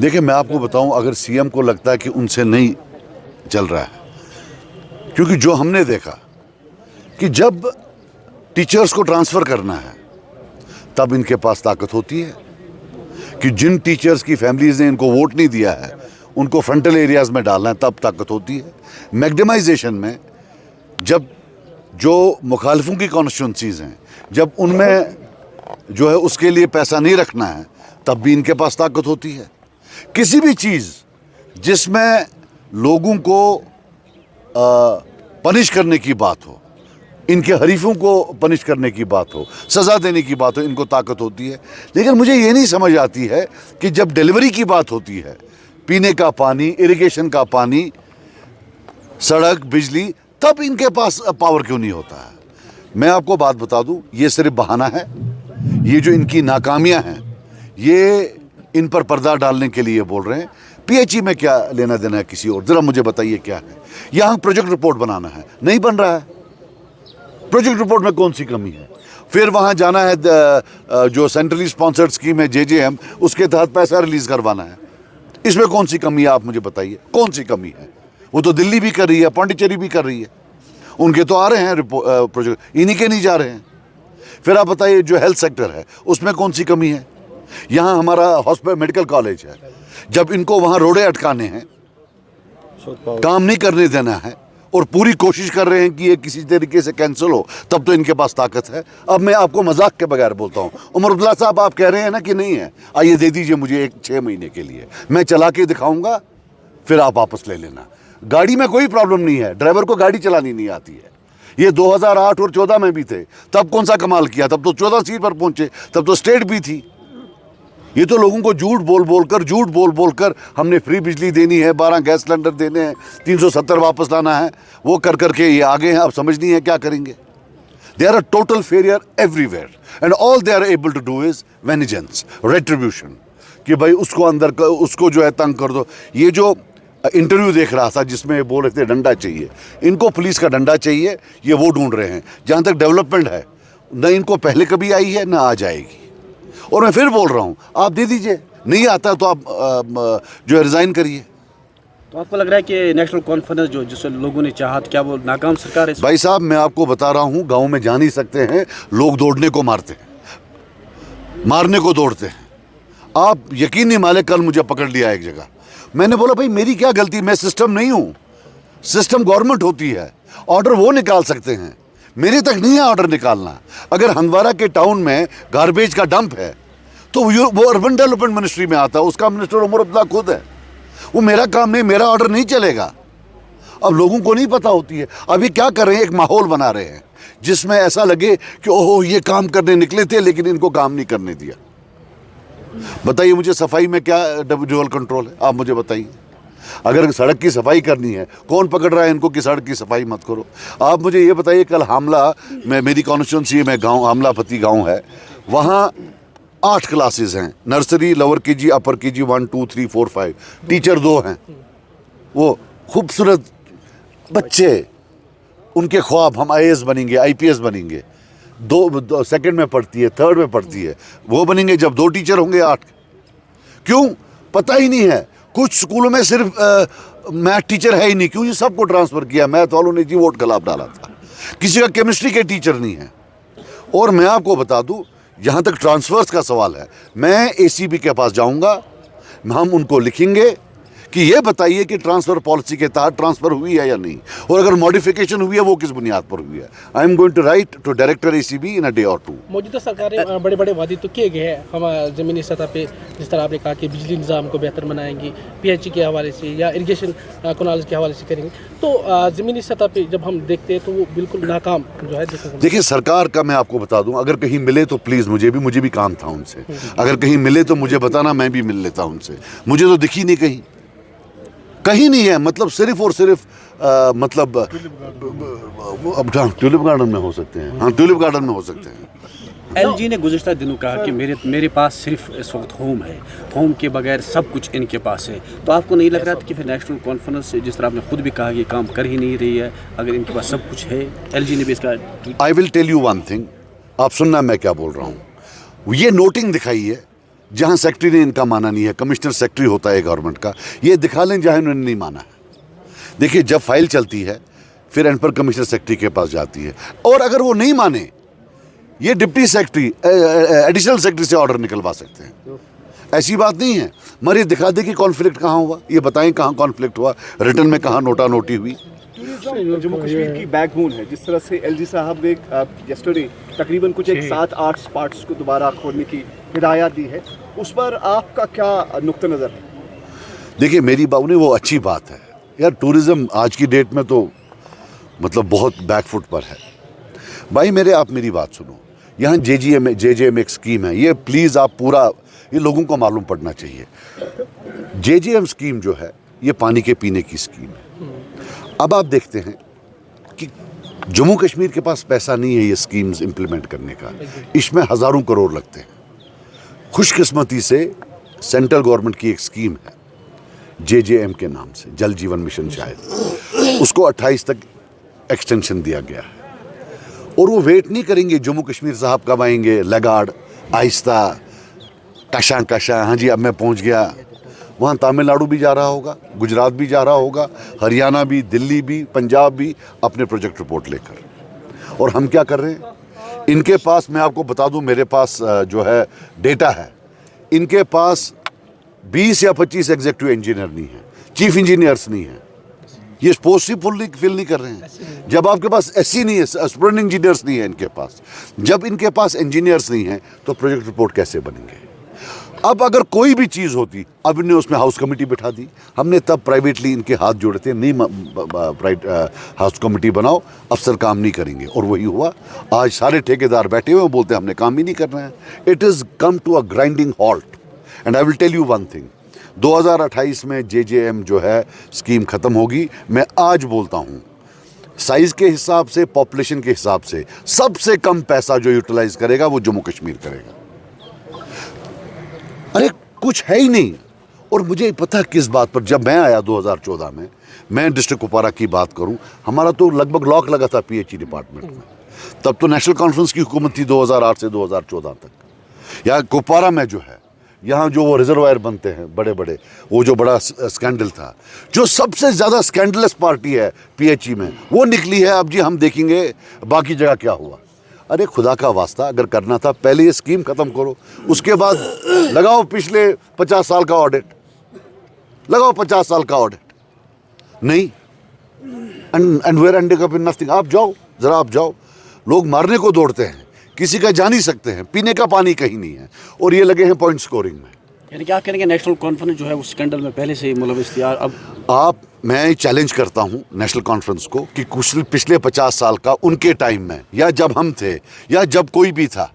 देखिए, मैं आपको बताऊं, अगर सीएम को लगता है कि उनसे नहीं चल रहा है, क्योंकि जो हमने देखा कि जब टीचर्स को ट्रांसफ़र करना है तब इनके पास ताकत होती है, कि जिन टीचर्स की फैमिलीज़ ने इनको वोट नहीं दिया है उनको फ्रंटल एरियाज़ में डालना है, तब ताकत होती है। मैग्डमाइजेशन में जब जो मुखालिफों की कॉन्स्टिट्यूंसीज़ हैं, जब उनमें जो है उसके लिए पैसा नहीं रखना है, तब भी इनके पास ताकत होती है। किसी भी चीज़ जिसमें लोगों को पनिश करने की बात हो, इनके हरीफों को पनिश करने की बात हो, सज़ा देने की बात हो, इनको ताकत होती है। लेकिन मुझे ये नहीं समझ आती है कि जब डिलीवरी की बात होती है, पीने का पानी, इरिगेशन का पानी, सड़क, बिजली, तब इनके पास पावर क्यों नहीं होता है। मैं आपको बात बता दूं, ये सिर्फ बहाना है। ये जो इनकी नाकामियां हैं, ये इन पर पर्दा डालने के लिए बोल रहे हैं। पीएचई में क्या लेना देना है किसी और? ज़रा मुझे बताइए क्या है। यहाँ प्रोजेक्ट रिपोर्ट बनाना है, नहीं बन रहा है। प्रोजेक्ट रिपोर्ट में कौन सी कमी है? फिर वहाँ जाना है, जो सेंट्रली स्पॉन्सर्ड स्कीम है JJM, उसके तहत पैसा रिलीज़ करवाना है। इसमें कौन सी कमी है, आप मुझे बताइए, कौन सी कमी है? वो तो दिल्ली भी कर रही है, पौंडीचेरी भी कर रही है, उनके तो आ रहे हैं प्रोजेक्ट, इन्हीं के नहीं जा रहे हैं। फिर आप बताइए, जो हेल्थ सेक्टर है उसमें कौन सी कमी है? यहाँ हमारा हॉस्पिटल, मेडिकल कॉलेज है, जब इनको वहाँ रोड़े अटकाने हैं, काम नहीं करने देना है, और पूरी कोशिश कर रहे हैं कि ये किसी तरीके से कैंसिल हो, तब तो इनके पास ताकत है। अब मैं आपको मजाक के बगैर बोलता हूँ, उमर अब्दुल्ला साहब, आप कह रहे हैं ना कि नहीं है, आइए दे दीजिए मुझे 6 महीने के लिए, मैं चला के दिखाऊंगा, फिर आप वापस ले लेना। गाड़ी में कोई प्रॉब्लम नहीं है, ड्राइवर को गाड़ी चलानी नहीं आती है। ये 2008 और 14 में भी थे, तब कौन सा कमाल किया, तब तो 14 सीट पर पहुंचे, तब तो स्टेट भी थी। ये तो लोगों को झूठ बोल कर हमने फ्री बिजली देनी है, 12 गैस सिलेंडर देने हैं, 370 वापस लाना है, वो कर करके ये आगे हैं। अब समझ नहीं है क्या करेंगे। They are a total failure everywhere, and all they are able to do is vengeance, retribution, कि भाई उसको अंदर उसको जो है तंग कर दो। ये जो इंटरव्यू देख रहा था जिसमें बोल रहे थे डंडा चाहिए, इनको पुलिस का डंडा चाहिए, ये वो ढूंढ रहे हैं। जहाँ तक डेवलपमेंट है, न इनको पहले कभी आई है न आ जाएगी। और मैं फिर बोल रहा हूँ, आप दे दीजिए, नहीं आता तो आप जो है रिज़ाइन करिए। तो आपको लग रहा है कि नेशनल कॉन्फ्रेंस जो जिससे लोगों ने चाहा, क्या वो नाकाम सरकार है? भाई साहब, मैं आपको बता रहा हूँ, गाँव में जा नहीं सकते हैं लोग, दौड़ने को मारते हैं, मारने को दौड़ते हैं। आप यकीन नहीं माने, कल मुझे पकड़ लिया एक जगह। मैंने बोला, भाई मेरी क्या गलती, मैं सिस्टम नहीं हूँ, सिस्टम गवर्नमेंट होती है, ऑर्डर वो निकाल सकते हैं, मेरे तक नहीं है ऑर्डर निकालना। अगर हंदवारा के टाउन में गार्बेज का डंप है तो वो अर्बन डेवलपमेंट मिनिस्ट्री में आता है, उसका मिनिस्टर उमर अब्दुल्ला खुद है। वो मेरा काम नहीं, मेरा ऑर्डर नहीं चलेगा। अब लोगों को नहीं पता होती है। अभी क्या कर रहे हैं, एक माहौल बना रहे हैं जिसमें ऐसा लगे कि ओहो ये काम करने निकले थे लेकिन इनको काम नहीं करने दिया। बताइए मुझे, सफाई में क्या डुअल कंट्रोल है? आप मुझे बताइए। अगर सड़क की सफाई करनी है, कौन पकड़ रहा है इनको कि सड़क की सफाई मत करो? आप मुझे ये बताइए, कल हामला में, मेरी कॉन्स्टिट्यूंसी में गांव आमलापति गांव है, वहाँ 8 क्लासेस हैं, नर्सरी, लोअर केजी, अपर केजी, 1 2 3 4 5, टीचर 2 हैं। वो खूबसूरत बच्चे, उनके ख्वाब, हम IAS बनेंगे, IPS बनेंगे। 2 सेकंड में पढ़ती है, 3rd में पढ़ती है, वो बनेंगे जब 2 टीचर होंगे 8। क्यों? पता ही नहीं है। कुछ स्कूलों में सिर्फ मैथ टीचर है ही नहीं, क्यों? ये सबको ट्रांसफ़र किया, मैथ वालों ने जी वोट खिलाफ डाला था। किसी का केमिस्ट्री के टीचर नहीं है। और मैं आपको बता दूं, जहाँ तक ट्रांसफ़र्स का सवाल है, मैं ACB के पास जाऊँगा, हम उनको लिखेंगे कि ये बताइए कि ट्रांसफ़र पॉलिसी के तहत ट्रांसफ़र हुई है या नहीं, और अगर मॉडिफिकेशन हुई है वो किस बुनियाद पर हुई है। I am going to write to director ACB in a day और 2। मौजूदा सरकारें बड़े बड़े वादे तो किए गए हैं हम ज़मीनी सतह पे, जिस तरह आपने कहा कि बिजली निज़ाम को बेहतर बनाएंगी, PHE के हवाले से या इरीगेशन कनाल्स के हवाले से करेंगे, तो ज़मीनी सतह पे जब हम देखते हैं तो वो बिल्कुल नाकाम जो है। देखिए, सरकार का मैं आपको बता दूं, अगर कहीं मिले तो प्लीज़, मुझे भी काम था उनसे, अगर कहीं मिले तो मुझे बताना, मैं भी मिल लेता उनसे। मुझे तो दिखी नहीं, कहीं नहीं है। मतलब सिर्फ और सिर्फ मतलब ट्यूलिप गार्डन में हो सकते हैं, हाँ ट्यूलिप गार्डन में हो सकते हैं। LG ने गुज़िश्ता दिनों कहा कि मेरे पास सिर्फ इस वक्त होम है, होम के बगैर सब कुछ इनके पास है। तो आपको नहीं लग रहा था कि फिर नेशनल कॉन्फ्रेंस, जिस तरह आपने खुद भी कहा कि काम कर ही नहीं रही है, अगर इनके पास सब कुछ है? LG ने भी इसका, I will tell you one thing, आप सुनना मैं क्या बोल रहा हूँ। ये नोटिंग दिखाई है जहाँ सेक्रेटरी ने इनका माना नहीं है, कमिश्नर सेक्रेटरी होता है गवर्नमेंट का, ये दिखा लें जहाँ इन्होंने नहीं माना है। देखिए, जब फाइल चलती है फिर एंड पर कमिश्नर सेक्रेटरी के पास जाती है, और अगर वो नहीं माने ये डिप्टी सेक्रेटरी एडिशनल सेक्रेटरी से ऑर्डर निकलवा सकते हैं। ऐसी बात नहीं है, मगर ये दिखा दे कि कॉन्फ्लिक्ट कहाँ हुआ, ये बताएं कहाँ कॉन्फ्लिक्ट हुआ, रिटर्न में कहाँ नोटा नोटी हुई। जम्मू कश्मीर की बैकबोन है, जिस तरह से एलजी साहब ने यस्टरडे तकरीबन कुछ एक 7-8 स्पॉट्स को दोबारा खोलने की हिदायत दी है, उस पर आपका क्या नुक्ता नज़र है? देखिए, मेरी बात नहीं, वो अच्छी बात है यार। टूरिज़्म आज की डेट में तो मतलब बहुत बैकफुट पर है भाई मेरे। आप मेरी बात सुनो, यहाँ जेजेएम एक स्कीम है, ये प्लीज़ आप पूरा, ये लोगों को मालूम पड़ना चाहिए। जेजेएम स्कीम जो है ये पानी के पीने की स्कीम है। अब आप देखते हैं कि जम्मू कश्मीर के पास पैसा नहीं है ये स्कीम्स इंप्लीमेंट करने का, इसमें हज़ारों करोड़ लगते हैं। खुशकिस्मती से सेंट्रल गवर्नमेंट की एक स्कीम है जेजेएम के नाम से, जल जीवन मिशन शायद, उसको 28 तक एक्सटेंशन दिया गया है। और वो वेट नहीं करेंगे जम्मू कश्मीर साहब कब आएंगे, लगाड़ आहिस्ता कशा, हाँ जी अब मैं पहुंच गया। वहाँ तमिलनाडु भी जा रहा होगा, गुजरात भी जा रहा होगा, हरियाणा भी, दिल्ली भी, पंजाब भी अपने प्रोजेक्ट रिपोर्ट लेकर। और हम क्या कर रहे हैं, इनके पास, मैं आपको बता दूं, मेरे पास जो है डेटा है, इनके पास 20 या 25 एग्जीक्यूटिव इंजीनियर नहीं है, चीफ इंजीनियर्स नहीं है। ये पोस्ट ही फिल नहीं कर रहे हैं। जब आपके पास एससी नहीं है, स्टूडेंट इंजीनियर्स नहीं है इनके पास, जब इनके पास इंजीनियर्स नहीं है तो प्रोजेक्ट रिपोर्ट कैसे बनेंगे? अब अगर कोई भी चीज़ होती, अब इन्हें उसमें हाउस कमेटी बिठा दी, हमने तब प्राइवेटली इनके हाथ जोड़े थे, नहीं हाउस कमेटी बनाओ, अफसर काम नहीं करेंगे, और वही हुआ। आज सारे ठेकेदार बैठे हुए बोलते हैं हमने काम ही नहीं करना है। It is come to a grinding halt. And I will tell you one thing, 2028 में जेजेएम जो है स्कीम ख़त्म होगी। मैं आज बोलता हूँ, साइज़ के हिसाब से, पॉपुलेशन के हिसाब से सबसे कम पैसा जो यूटिलाइज करेगा वो जम्मू कश्मीर करेगा। अरे कुछ है ही नहीं। और मुझे पता है किस बात पर, जब मैं आया 2014 में, मैं डिस्ट्रिक्ट कुपवारा की बात करूं, हमारा तो लगभग लॉक लगा था पीएचई डिपार्टमेंट में। तब तो नेशनल कॉन्फ्रेंस की हुकूमत थी 2008 से 2014 तक। यहाँ कुपवारा में जो है, यहाँ जो वो रिजर्वायर बनते हैं बड़े बड़े, वो जो बड़ा स्कैंडल था, जो सबसे ज़्यादा स्कैंडलस पार्टी है पीएचई में, वो निकली है। अब जी हम देखेंगे बाकी जगह क्या हुआ। अरे खुदा का वास्ता, अगर करना था पहले ये स्कीम ख़त्म करो, उसके बाद लगाओ पिछले 50 साल का ऑडिट, लगाओ 50 साल का ऑडिट। नहीं, and we're ending up in nothing. आप जाओ, ज़रा आप जाओ, लोग मारने को दौड़ते हैं, किसी का जा नहीं सकते हैं, पीने का पानी कहीं नहीं है, और ये लगे हैं पॉइंट स्कोरिंग में। यानी क्या करेंगे, नेशनल कॉन्फ्रेंस जो है उस स्कैंडल में पहले से ही मुलविस थी। अब मैं चैलेंज करता हूं नेशनल कॉन्फ्रेंस को कि कुछ पिछले 50 साल का उनके टाइम में, या जब हम थे, या जब कोई भी था,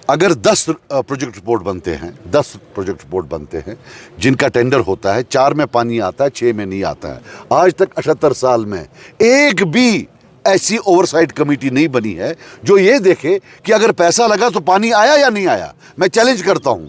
अगर 10 प्रोजेक्ट रिपोर्ट बनते हैं, 10 प्रोजेक्ट रिपोर्ट बनते हैं जिनका टेंडर होता है, 4 में पानी आता है, 6 में नहीं आता है। आज तक 78 साल में एक भी ऐसी ओवरसाइट कमेटी नहीं बनी है जो ये देखे कि अगर पैसा लगा तो पानी आया या नहीं आया। मैं चैलेंज करता हूं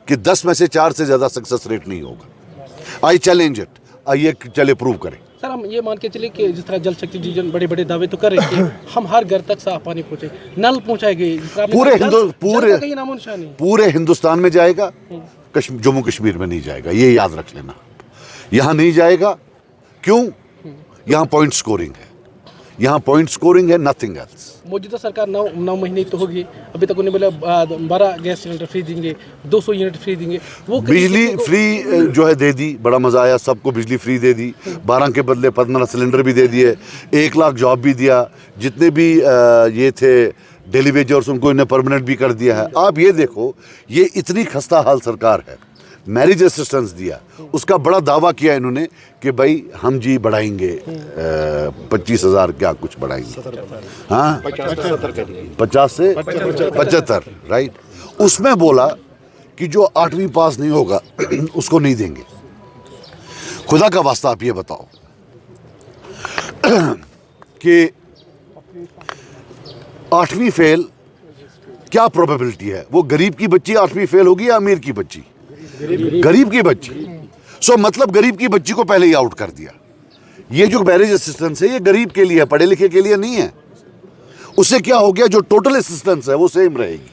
कि 10 में से 4 से ज़्यादा सक्सेस रेट नहीं होगा। I challenge it. आइए चले प्रूव करें। सर, हम ये मान के चले कि जिस तरह जल शक्ति डिवीजन बड़े बड़े दावे तो कर रहे थे, हम हर घर तक साफ पानी पहुंचे, नल पहुंचाए गए, पूरे हिंदुस्तान में जाएगा, जम्मू कश्मीर में नहीं जाएगा, ये याद रख लेना। यहाँ नहीं जाएगा, क्यों? यहाँ पॉइंट स्कोरिंग है, यहाँ पॉइंट स्कोरिंग है, नथिंग एल्स। मौजूदा सरकार 9 महीने तो होगी, अभी तक उन्हें बोला 12 गैस सिलेंडर फ्री देंगे, 200 यूनिट फ्री देंगे, वो बिजली फ्री जो है दे दी, बड़ा मज़ा आया, सबको बिजली फ्री दे दी, 12 के बदले 15 सिलेंडर भी दे दिए, 1 लाख जॉब भी दिया, जितने भी ये थे डेली वेजर्स उनको इन्हें परमानेंट भी कर दिया है। आप ये देखो, ये इतनी खस्ता हाल सरकार है। मैरिज असिस्टेंस दिया, उसका बड़ा दावा किया इन्होंने कि भाई हम जी बढ़ाएंगे 25,000 क्या कुछ बढ़ाएंगे, हाँ 50 से 75, राइट। उसमें बोला कि जो 8वीं पास नहीं होगा उसको नहीं देंगे। खुदा का वास्ता आप ये बताओ कि 8वीं फेल क्या प्रोबेबिलिटी है? वो गरीब की बच्ची 8वीं फेल होगी या अमीर की बच्ची? गरीब की बच्ची। सो मतलब गरीब की बच्ची को पहले ही आउट कर दिया। ये जो मैरिज असिस्टेंस है ये गरीब के लिए है, पढ़े लिखे के लिए नहीं है। उससे क्या हो गया, जो टोटल असिस्टेंस है वो सेम रहेगी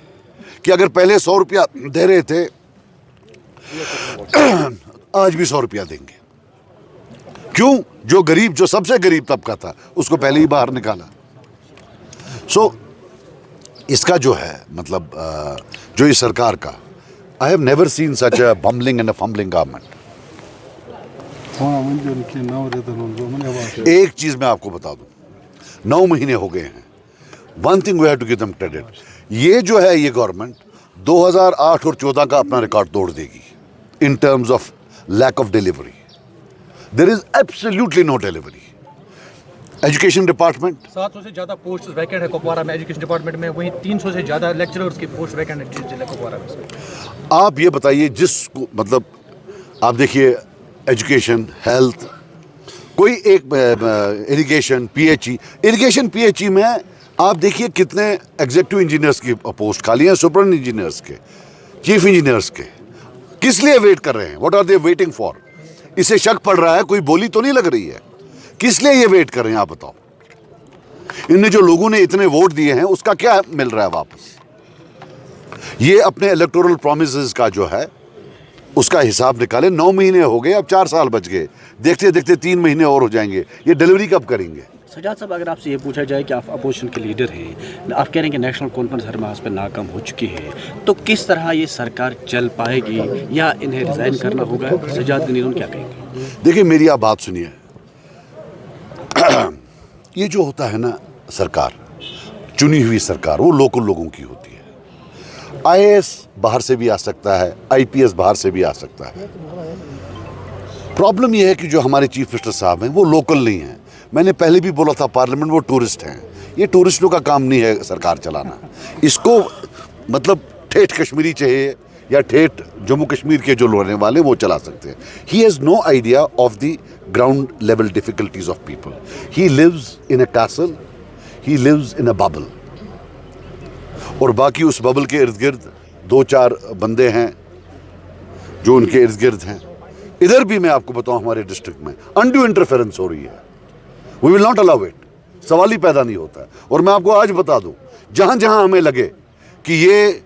कि अगर पहले 100 रुपया दे रहे थे आज भी 100 रुपया देंगे। क्यों? जो गरीब, जो सबसे गरीब तबका था उसको पहले ही बाहर निकाला। सो इसका जो है मतलब जो इस सरकार का, I have never seen such a bumbling and a fumbling government. एक चीज मैं आपको बता दूं, 9 महीने हो गए हैं। One thing we have to give them credit, ये जो है ये गवर्नमेंट 2008 और 14 का अपना रिकॉर्ड तोड़ देगी in terms of lack of delivery. There is absolutely no delivery. Education department 700 से ज़्यादा पोस्ट वैकेंट है कुपवारा में एजुकेशन डिपार्टमेंट में, वहीं 300 से ज़्यादा लेक्चरर्स की पोस्ट वैकेंट है जिला कुपवारा में। आप ये बताइए, जिसको मतलब आप देखिए एजुकेशन, हेल्थ, कोई एक इरिगेशन पीएचई में आप देखिए कितने एग्जीक्यूटिव इंजीनियर्स की पोस्ट खाली हैं, सुपर इंजीनियर्स के, चीफ इंजीनियर्स के। किस लिए वेट कर रहे हैं? What are they waiting for? इसे शक पड़ रहा है, कोई बोली तो नहीं लग रही है। किस लिए ये वेट कर रहे हैं आप बताओ? इनने जो लोगों ने इतने वोट दिए हैं उसका क्या मिल रहा है वापस? ये अपने इलेक्टोरल प्रॉमिसेस का जो है उसका हिसाब निकाले। 9 महीने हो गए, अब 4 साल बच गए, देखते देखते 3 महीने और हो जाएंगे। ये डिलीवरी कब करेंगे? सजाद साहब, अगर आपसे ये पूछा जाए कि आप अपोजिशन के लीडर हैं, आप कह रहे हैं कि नेशनल कॉन्फ्रेंस हर मास पर नाकाम हो चुकी है, तो किस तरह ये सरकार चल पाएगी या इन्हें रिजाइन करना होगा? सजाद गनीरों क्या कहेंगे? देखिए मेरी आप बात सुनिए। ये जो होता है ना, सरकार, चुनी हुई सरकार, वो लोकल लोगों की होती है। आईएएस बाहर से भी आ सकता है, आईपीएस बाहर से भी आ सकता है। प्रॉब्लम यह है कि जो हमारे चीफ मिनिस्टर साहब हैं वो लोकल नहीं हैं। मैंने पहले भी बोला था पार्लियामेंट, वो टूरिस्ट हैं। ये टूरिस्टों का काम नहीं है सरकार चलाना। इसको मतलब ठेठ कश्मीरी चाहिए या ठेठ जम्मू कश्मीर के जो रहने वाले वो चला सकते हैं। He has no idea of the ground level difficulties of people. He lives in a castle, he lives in a bubble, और बाकी उस बबल के इर्द गिर्द 2-4 बंदे हैं जो उनके इर्द गिर्द हैं। इधर भी मैं आपको बताऊं, हमारे डिस्ट्रिक्ट में अनड्यू इंटरफेरेंस हो रही है। We will not allow it. सवाल ही पैदा नहीं होता है। और मैं आपको आज बता दूं, जहां जहां हमें लगे कि ये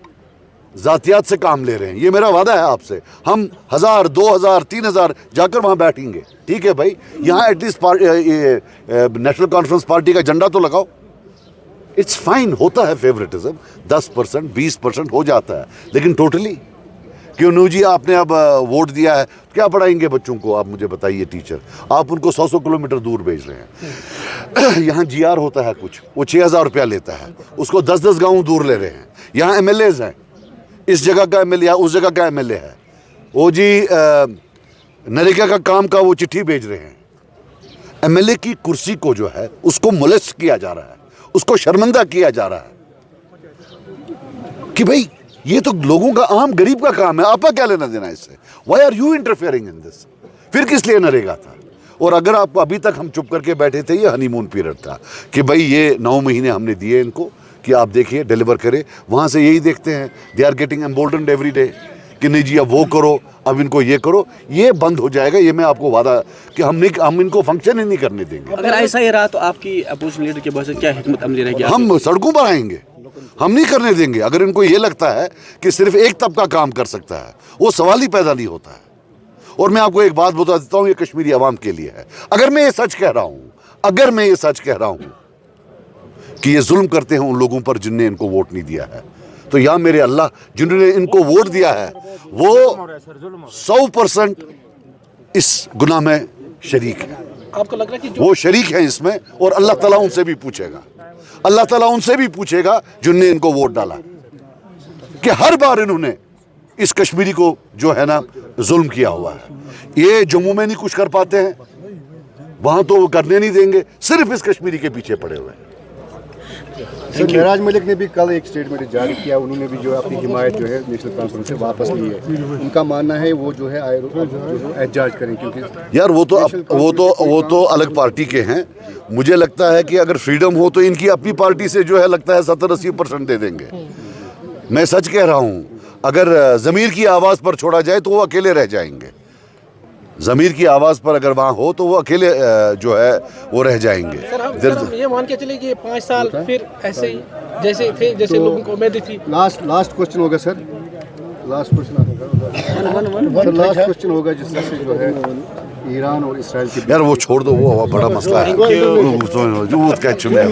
जातियात से काम ले रहे हैं, ये मेरा वादा है आपसे, हम 1000, 2000, 3000 जाकर वहां बैठेंगे। ठीक है भाई, यहां एटलीस्ट नेशनल कॉन्फ्रेंस पार्टी का झंडा तो लगाओ। इट्स फाइन, होता है फेवरेटिज्म, 10%, 20% हो जाता है, लेकिन टोटली क्यों? नू जी, आपने अब वोट दिया है, क्या पढ़ाएंगे बच्चों को? आप मुझे बताइए टीचर, आप उनको 100-100 किलोमीटर दूर भेज रहे हैं। यहाँ जीआर होता है कुछ, वो 6000 रुपया लेता है, उसको 10-10 गाँव दूर ले रहे हैं। यहाँ एमएलएज हैं, इस जगह का एमएलए, उस जगह का एमएलए है, वो जी नरेगा का काम का वो चिट्ठी भेज रहे हैं। एमएलए की कुर्सी को जो है उसको मोलेस्ट किया जा रहा है, उसको शर्मिंदा किया जा रहा है कि भाई ये तो लोगों का, आम गरीब का काम है, आपका क्या लेना देना इससे? Why are you interfering in this? फिर किस लिए नरेगा था? और अगर आप अभी तक हम चुप करके बैठे थे, ये हनीमून पीरियड था कि भाई ये 9 महीने हमने दिए इनको कि आप देखिए डिलीवर करे। वहाँ से यही देखते हैं, they are getting emboldened every day कि नहीं जी अब वो करो, अब इनको ये करो। ये बंद हो जाएगा, ये मैं आपको वादा कि हम इनको फंक्शन ही नहीं करने देंगे। अगर ऐसा ही रहा तो आपकी अपोजिशन लीडर के पास क्या हिकमत अमली रहेगी? हम सड़कों पर आएंगे, हम नहीं करने देंगे। अगर इनको ये लगता है कि सिर्फ एक तबका काम कर सकता है, वो सवाल ही पैदा नहीं होता है। और मैं आपको एक बात बता देता हूँ, ये कश्मीरी अवाम के लिए है। अगर मैं ये सच कह रहा हूँ, कि ये जुल्म करते हैं उन लोगों पर जिनने इनको वोट नहीं दिया है, तो या मेरे अल्लाह, जिन्होंने इनको वोट दिया है वो 100% इस गुनाह में शरीक है। आपको लग रहा है कि वो शरीक है इसमें, और अल्लाह ताला उनसे भी पूछेगा, अल्लाह ताला उनसे भी पूछेगा जिनने इनको वोट डाला, कि हर बार इन्होंने इस कश्मीरी को जो है ना जुल्म किया हुआ है। ये जम्मू में नहीं कुछ कर पाते हैं, वहां तो वो करने नहीं देंगे, सिर्फ इस कश्मीरी के पीछे पड़े हुए हैं। सर, महराज मलिक ने भी कल एक स्टेटमेंट जारी किया, उन्होंने भी जो है अपनी हिमायत जो है नेशनल कॉन्फ्रेंस से वापस ली है। उनका मानना है वो जो है एहतजाज करें, क्योंकि यार वो तो अलग पार्टी के हैं। मुझे लगता है कि अगर फ्रीडम हो तो इनकी अपनी पार्टी से जो है लगता है 70-80% दे देंगे। मैं सच कह रहा हूँ, अगर ज़मीर की आवाज़ पर छोड़ा जाए तो वो अकेले रह जाएंगे। ज़मीर की आवाज़ पर अगर वहाँ हो तो वो अकेले जो है वो रह जाएंगे। सर हम ये मान के चले कि 5 साल फिर ऐसे ही जैसे थे, जैसे लोगों को उम्मीद थी। लास्ट क्वेश्चन होगा सर, लास्ट क्वेश्चन होगा। सर लास्ट क्वेश्चन होगा जिस तरह से जो है ईरान और इसराइल के यार वो छोड़ दो, वो बड़ा मसला है। वो क्या चुने